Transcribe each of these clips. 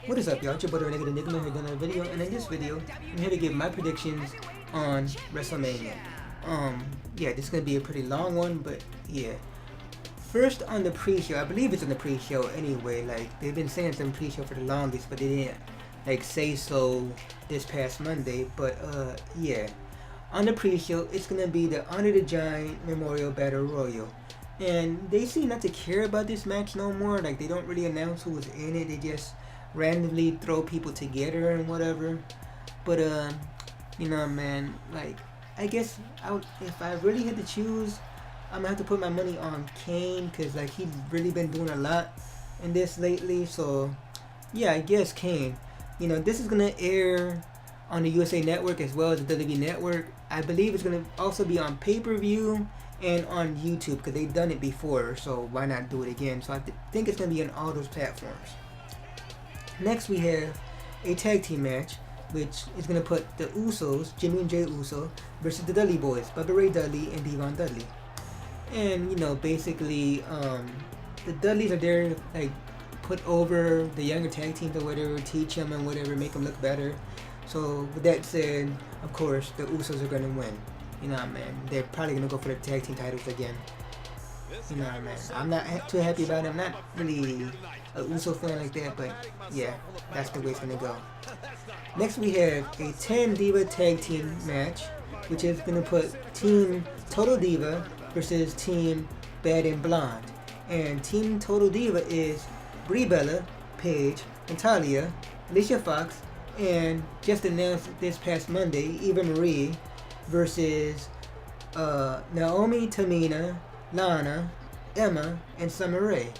What is up, y'all? It's your brother Nigga the Nigga here doing a video, and in this video, I'm here to give my predictions on Wrestlemania. Yeah, this is gonna be a pretty long one, but yeah. First on the pre-show, I believe it's on the pre-show anyway. Like they've been saying some pre-show for the longest, but they didn't like say so this past Monday. But yeah, on the pre-show, it's gonna be the Honor the Giant Memorial Battle Royal. And they seem not to care about this match no more. Like they don't really announce who was in it. They just randomly throw people together and whatever. But you know, man, like I guess if I really had to choose, I'm gonna have to put my money on Kane, cause like he's really been doing a lot in this lately. So yeah, I guess Kane. You know, this is gonna air on the USA Network as well as the WWE Network. I believe it's gonna also be on pay-per-view and on YouTube because they've done it before. So why not do it again? So I think it's gonna be on all those platforms. Next we have a tag team match, which is going to put the Usos, Jimmy and Jay Uso, versus the Dudley Boys, Bubba Ray Dudley and Devon Dudley. And, you know, basically, the Dudleys are there, like, put over the younger tag teams or whatever, teach them and whatever, make them look better. So, with that said, of course, the Usos are going to win. You know what I mean? They're probably going to go for the tag team titles again. You know what I mean? I'm not too happy about it. I'm not really a Uso fan like that, but yeah, that's the way it's gonna go. Next we have a 10 Diva tag team match, which is gonna put Team Total Diva versus Team Bad and Blonde. And Team Total Diva is Brie Bella, Paige, Natalia, Alicia Fox, and just announced this past Monday, Eva Marie versus Naomi, Tamina, Lana, Emma, and Summer Rae.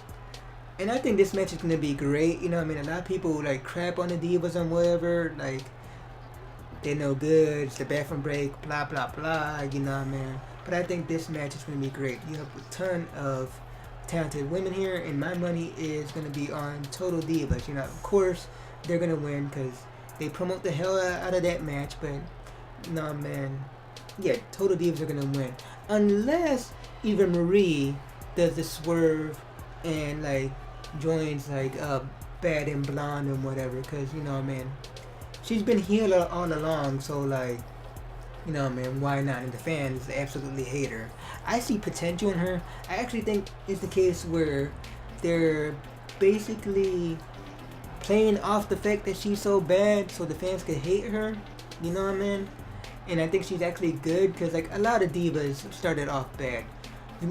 And I think this match is going to be great. You know what I mean? A lot of people like crap on the Divas and whatever. Like, they're no good. It's the bathroom break. Blah, blah, blah. You know what I mean? But I think this match is going to be great. You have a ton of talented women here. And my money is going to be on Total Divas. You know, of course, they're going to win because they promote the hell out of that match. But, no, man. Yeah, Total Divas are going to win. Unless Eva Marie does the swerve and, like, joins like Bad and Blonde and whatever, because you know, man, she's been heel all along, so like, you know, man, why not? And the fans absolutely hate her. I see potential in her. I actually think it's the case where they're basically playing off the fact that she's so bad so the fans could hate her, you know what I mean? And I think she's actually good because like a lot of divas started off bad.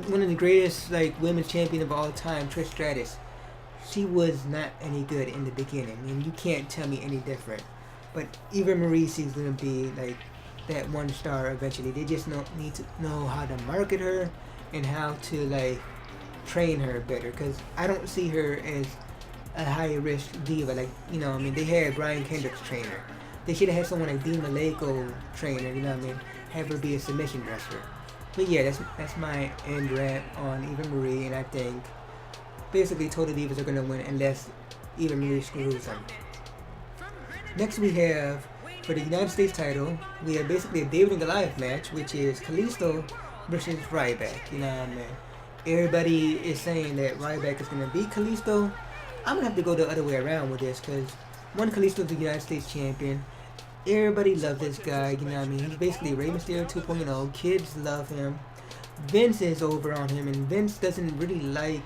One of the greatest like women's champion of all time, Trish Stratus, she was not any good in the beginning, and you can't tell me any different. But Eva Marie is going to be like that one star eventually. They just need to know how to market her and how to like train her better, because I don't see her as a high risk diva. Like, you know, I mean, they had Brian Kendrick's trainer. They should have had someone like Dean Malenko trainer. You know what I mean? Have her be a submission wrestler. But yeah, that's my end rant on Eva Marie, and I think basically Total Divas are gonna win unless Eva Marie screws them. Next we have, for the United States title, we have basically a David and Goliath match, which is Kalisto versus Ryback. You know what I mean? Everybody is saying that Ryback is gonna beat Kalisto. I'm gonna have to go the other way around with this, because one, Kalisto is the United States champion. Everybody loves this guy, you know what I mean? He's basically Rey Mysterio 2.0. Kids love him. Vince is over on him, and Vince doesn't really like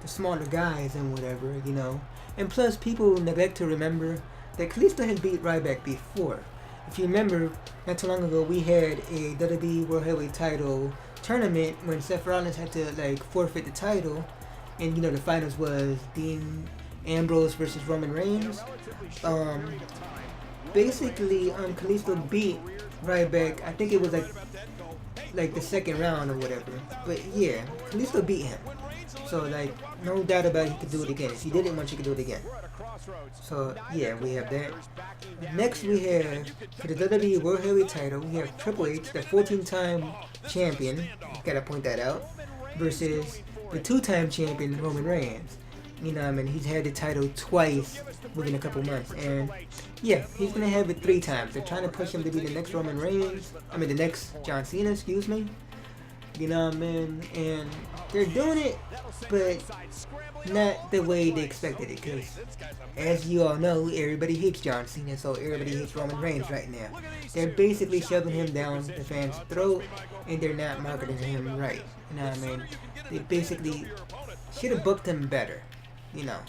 the smaller guys and whatever, you know. And plus, people neglect to remember that Kalisto has beat Ryback before. If you remember, not too long ago, we had a WWE World Heavyweight title tournament when Seth Rollins had to like forfeit the title, and you know the finals was Dean Ambrose versus Roman Reigns. Basically, Kalisto beat Ryback. I think it was like the second round or whatever. But yeah, Kalisto beat him. So like, no doubt about it, he could do it again. If he did it once, he could do it again. So yeah, we have that. Next we have, for the WWE World Heavyweight title, we have Triple H, the 14-time champion, gotta point that out, versus the 2-time champion, Roman Reigns. You know what I mean? He's had the title twice within a couple months. And yeah, he's going to have it 3 times. They're trying to push him to be the next Roman Reigns. I mean, the next John Cena, excuse me. You know what I mean? And they're doing it, but not the way they expected it. Because as you all know, everybody hates John Cena, so everybody hates Roman Reigns right now. They're basically shoving him down the fans' throat, and they're not marketing him right. You know what I mean? They basically should have booked him better, you know,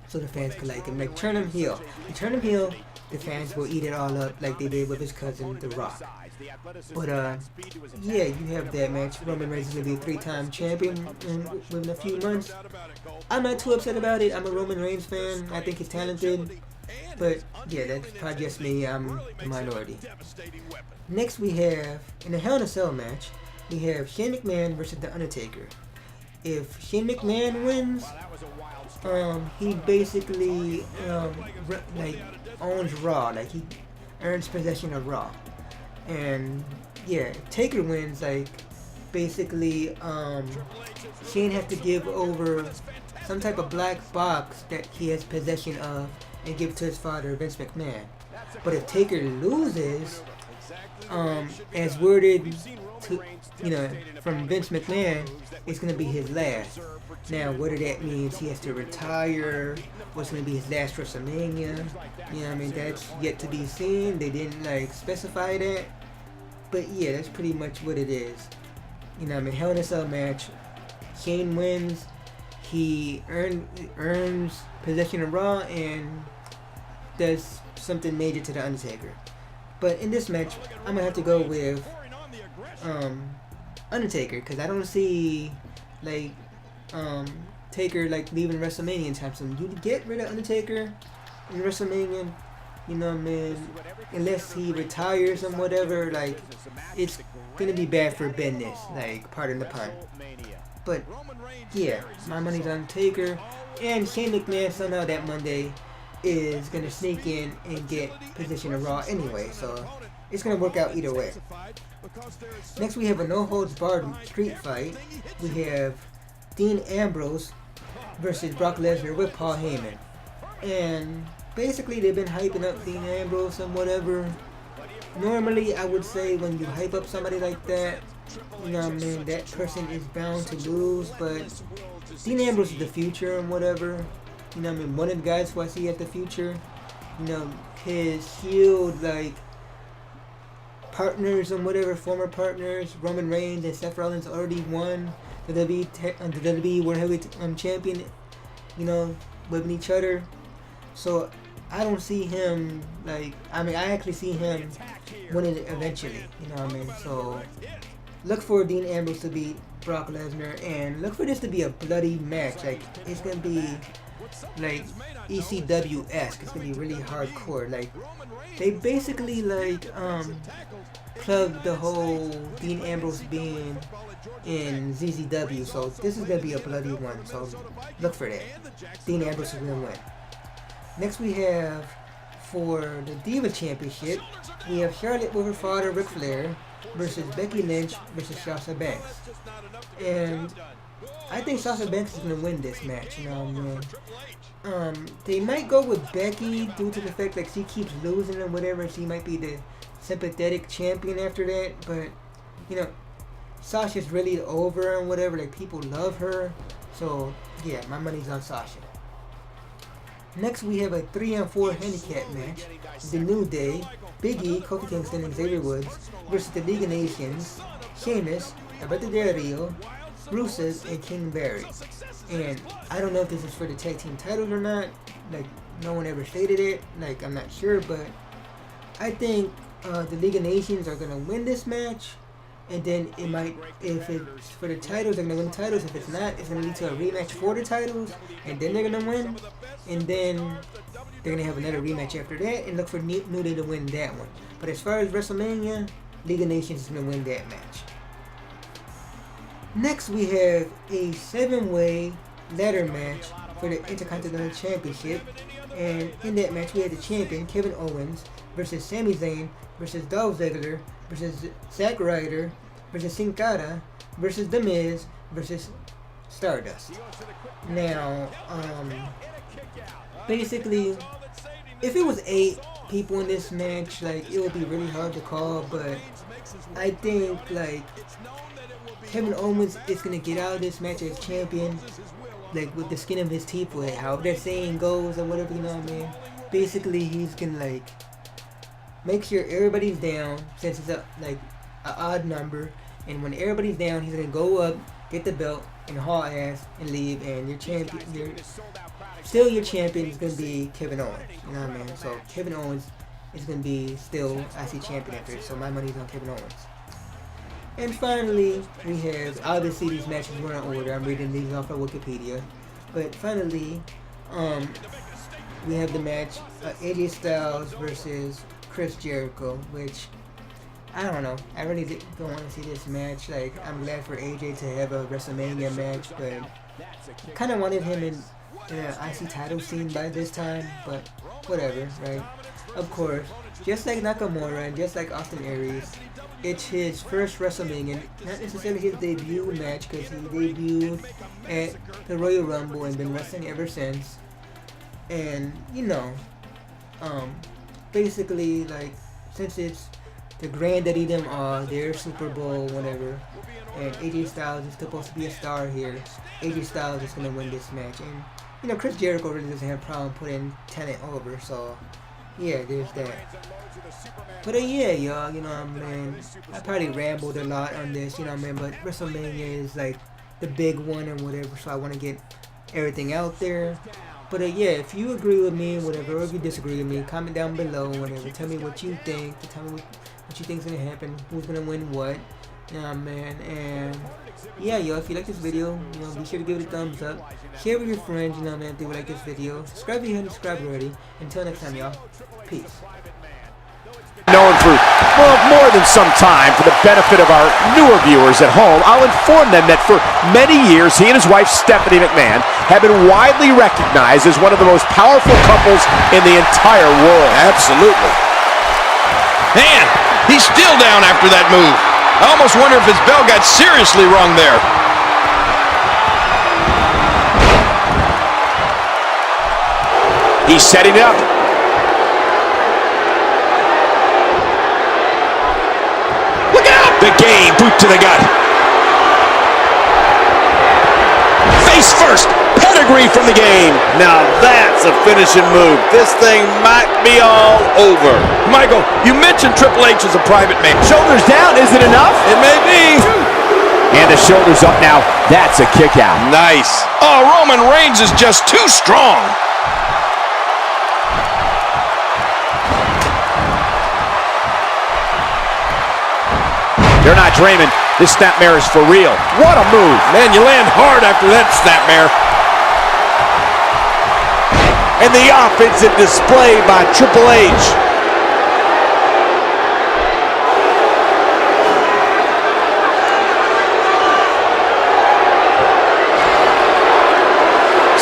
so the fans could like him. Like, turn him heel. You turn him heel, the fans will eat it all up like they did with his cousin, The Rock. But, yeah, you have that match. Roman Reigns is going to be a 3-time champion within a few months. I'm not too upset about it. I'm a Roman Reigns fan. I think he's talented. But, yeah, that's probably just me. I'm the minority. Next, we have, in a Hell in a Cell match, we have Shane McMahon versus The Undertaker. If Shane McMahon wins, he basically, like, owns Raw. Like, he earns possession of Raw. And yeah, Taker wins, like, basically, Shane has to give over some type of black box that he has possession of and give it to his father, Vince McMahon. But if Taker loses, as worded to, you know, from Vince McMahon, it's going to be his last. Now, whether that means he has to retire, what's going to be his last WrestleMania, you know what I mean, that's yet to be seen. They didn't, like, specify that. But yeah, that's pretty much what it is. You know what I mean, Hell in a Cell match. Shane wins. He earns possession of Raw and does something major to The Undertaker. But in this match, I'm going to have to go with Undertaker, because I don't see, like, Taker, like, leaving WrestleMania anytime soon. You get rid of Undertaker in WrestleMania, you know what I mean, unless he retires or whatever, like, it's gonna be bad for business, like, pardon the pun. But yeah, my money's on Taker, and Shane McMahon somehow that Monday is gonna sneak in and get position of Raw anyway, so it's gonna work out either way. Next, we have a no-holds-barred street fight. We have Dean Ambrose versus Brock Lesnar with Paul Heyman. And basically, they've been hyping up Dean Ambrose and whatever. Normally, I would say when you hype up somebody like that, you know what I mean, that person is bound to lose. But Dean Ambrose is the future and whatever. You know what I mean, one of the guys who I see as the future. You know, his Shield, like, partners and whatever, former partners, Roman Reigns and Seth Rollins already won the WWE World Heavyweight Champion, you know, with each other. So I don't see him, like, I mean, I actually see him winning it eventually, you know what I mean? So look for Dean Ambrose to beat Brock Lesnar, and look for this to be a bloody match. Like, it's gonna be like ECW-esque. It's gonna be really hardcore. Like, they basically, like, plugged the whole Dean Ambrose being in ZZW, so this is gonna be a bloody one, so look for that. Dean Ambrose is gonna win. Next, we have, for the Diva Championship, we have Charlotte with her father, Ric Flair, versus Becky Lynch versus Sasha Banks. And I think Sasha Banks is going to win this match, you know what I mean? They might go with Becky due to the fact that she keeps losing and whatever, and she might be the sympathetic champion after that, but, you know, Sasha's really over and whatever, like, people love her, so, yeah, my money's on Sasha. Next, we have a 3-on-4 handicap match. The New Day, Big E, Kofi Kingston, and Xavier Woods versus the League of Nations, Sheamus, Alberto Del Rio, Rusev, and King Barry. And I don't know if this is for the tag team titles or not. Like, no one ever stated it. Like, I'm not sure, but I think the League of Nations are gonna win this match. And then it might, if it's for the titles, they're going to win the titles. If it's not, it's going to lead to a rematch for the titles. And then they're going to win. And then they're going to have another rematch after that. And look for New Day to win that one. But as far as WrestleMania, League of Nations is going to win that match. Next, we have a 7-way ladder match for the Intercontinental Championship. And in that match, we had the champion, Kevin Owens, versus Sami Zayn, versus Dolph Ziggler, versus Zack Ryder, versus Sin Cara, versus The Miz, versus Stardust. Now, basically, if it was 8 people in this match, like, it would be really hard to call, but I think, like, Kevin Owens is gonna get out of this match as champion, like with the skin of his teeth, with however that saying goes or whatever, you know what I mean. Basically, he's gonna like make sure everybody's down, since it's a odd number, and when everybody's down, he's gonna go up, get the belt, and haul ass and leave, and your champion, your champion is gonna be Kevin Owens. You know what I mean? So Kevin Owens is gonna be still IC champion after it. So my money's on Kevin Owens. And finally, we have, obviously these matches were in order. I'm reading these off of Wikipedia. But finally, we have the match AJ Styles versus Chris Jericho, which I don't know. I really don't want to see this match. Like, I'm glad for AJ to have a WrestleMania match, but I kind of wanted him in the IC title scene by this time, but whatever, right? Of course, just like Nakamura and just like Austin Aries, it's his first WrestleMania, not necessarily his debut match, because he debuted at the Royal Rumble and been wrestling ever since. And, you know, basically, like, since it's the granddaddy them all, their Super Bowl, whatever, and AJ Styles is supposed to be a star here, AJ Styles is going to win this match. And, you know, Chris Jericho really doesn't have a problem putting talent over, so yeah, there's that. But yeah, y'all, you know what I mean, I probably rambled a lot on this, you know what I mean, but WrestleMania is like the big one and whatever, so I want to get everything out there. But yeah, if you agree with me, whatever, or if you disagree with me, comment down below, whatever. Tell me what you think. Tell me what you think's gonna happen. Who's gonna win what? You know what I mean? And yeah, yo, if you like this video, you know, be sure to give it a thumbs up. Share with your friends, you know what I mean, if they would like this video. Subscribe if you haven't subscribed already. Until next time, y'all. Peace. Known for more than some time, for the benefit of our newer viewers at home, I'll inform them that for many years, he and his wife, Stephanie McMahon, have been widely recognized as one of the most powerful couples in the entire world. Absolutely. Man, he's still down after that move. I almost wonder if his bell got seriously wrong there. He's setting up. The game, boot to the gut. Face first, pedigree from the game. Now that's a finishing move. This thing might be all over. Michael, you mentioned Triple H as a private man. Shoulders down, is it enough? It may be. And the shoulders up now. That's a kick out. Nice. Oh, Roman Reigns is just too strong. They're not dreaming. This snapmare is for real. What a move. Man, you land hard after that snapmare. And the offensive display by Triple H.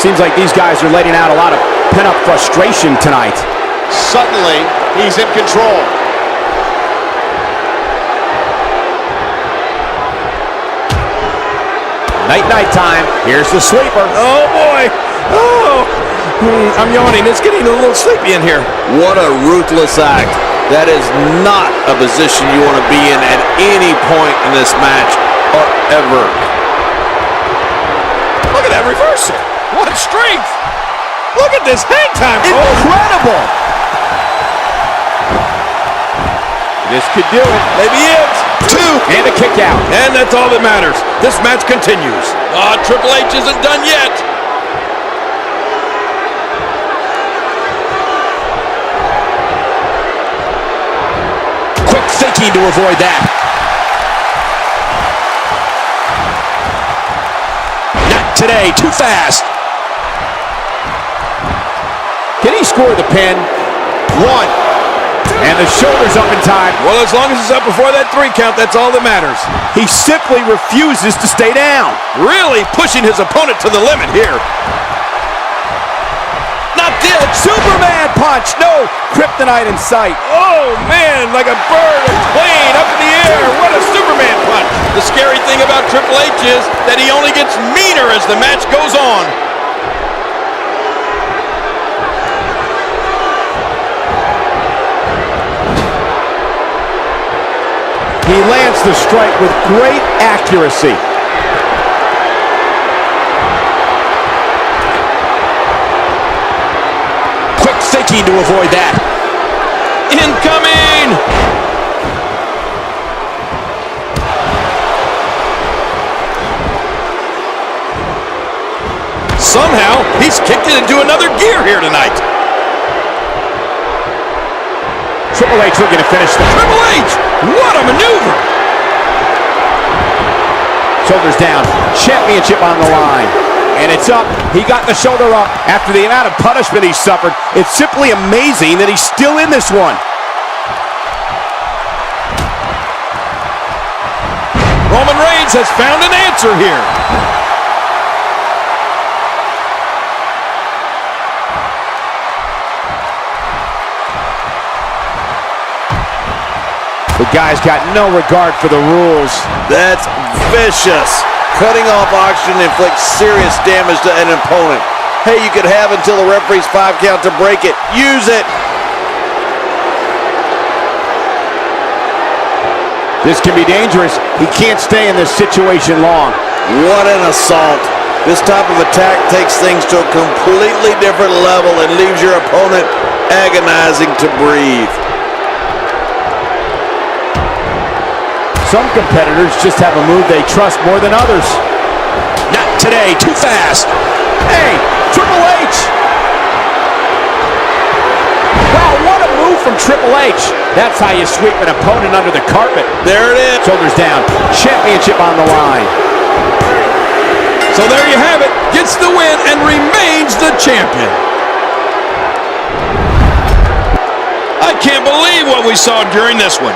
Seems like these guys are letting out a lot of pent-up frustration tonight. Suddenly, he's in control. Night time. Here's the sleeper. Oh, boy. Oh, I'm yawning. It's getting a little sleepy in here. What a ruthless act. That is not a position you want to be in at any point in this match or ever. Look at that reversal. What strength. Look at this hang time. Incredible. This could do it. Maybe it. Two. And a kick out. And that's all that matters. This match continues. Triple H isn't done yet. Quick thinking to avoid that. Not today. Too fast. Can he score the pin? One. And the shoulders up in time. Well, as long as it's up before that 3 count, that's all that matters. He simply refuses to stay down. Really pushing his opponent to the limit here. Not this. Superman punch. No kryptonite in sight. Oh, man, like a bird, a plane up in the air. What a Superman punch. The scary thing about Triple H is that he only gets meaner as the match goes on. He lands the strike with great accuracy. Quick thinking to avoid that. Incoming! Somehow, he's kicked it into another gear here tonight. Triple H looking to finish the Triple H! What a maneuver! shoulders down. Championship on the line. And it's up. He got the shoulder up after the amount of punishment he suffered. It's simply amazing that he's still in this one. Roman Reigns has found an answer here. The guy's got no regard for the rules. That's vicious. Cutting off oxygen inflicts serious damage to an opponent. Hey, you could have until the referee's 5 count to break it. Use it. This can be dangerous. He can't stay in this situation long. What an assault. This type of attack takes things to a completely different level and leaves your opponent agonizing to breathe. Some competitors just have a move they trust more than others. Not today, too fast. Hey, Triple H! Wow, what a move from Triple H. That's how you sweep an opponent under the carpet. There it is. Shoulders down. Championship on the line. So there you have it. Gets the win and remains the champion. I can't believe what we saw during this one.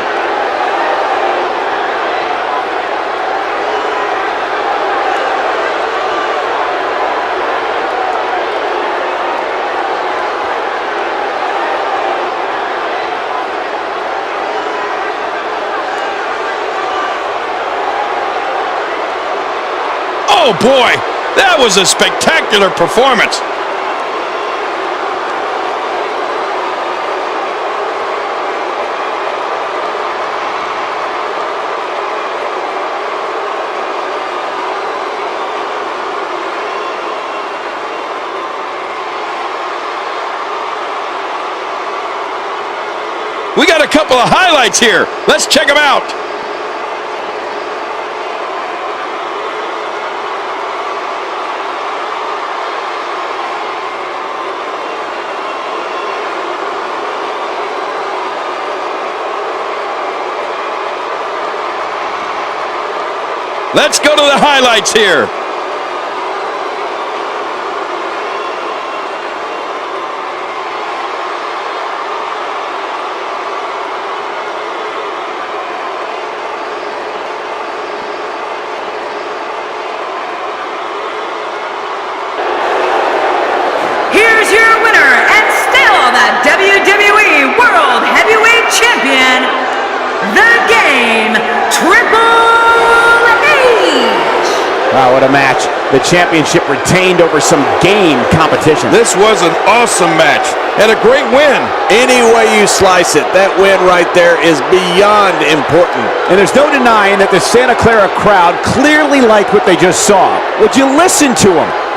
Oh boy, that was a spectacular performance. We got a couple of highlights here. Let's check them out. Let's go to the highlights here. Here's your winner and still the WWE World Heavyweight Champion, The Game, Triple H. Wow, what a match. The championship retained over some game competition. This was an awesome match and a great win. Any way you slice it, that win right there is beyond important. And there's no denying that the Santa Clara crowd clearly liked what they just saw. Would you listen to them?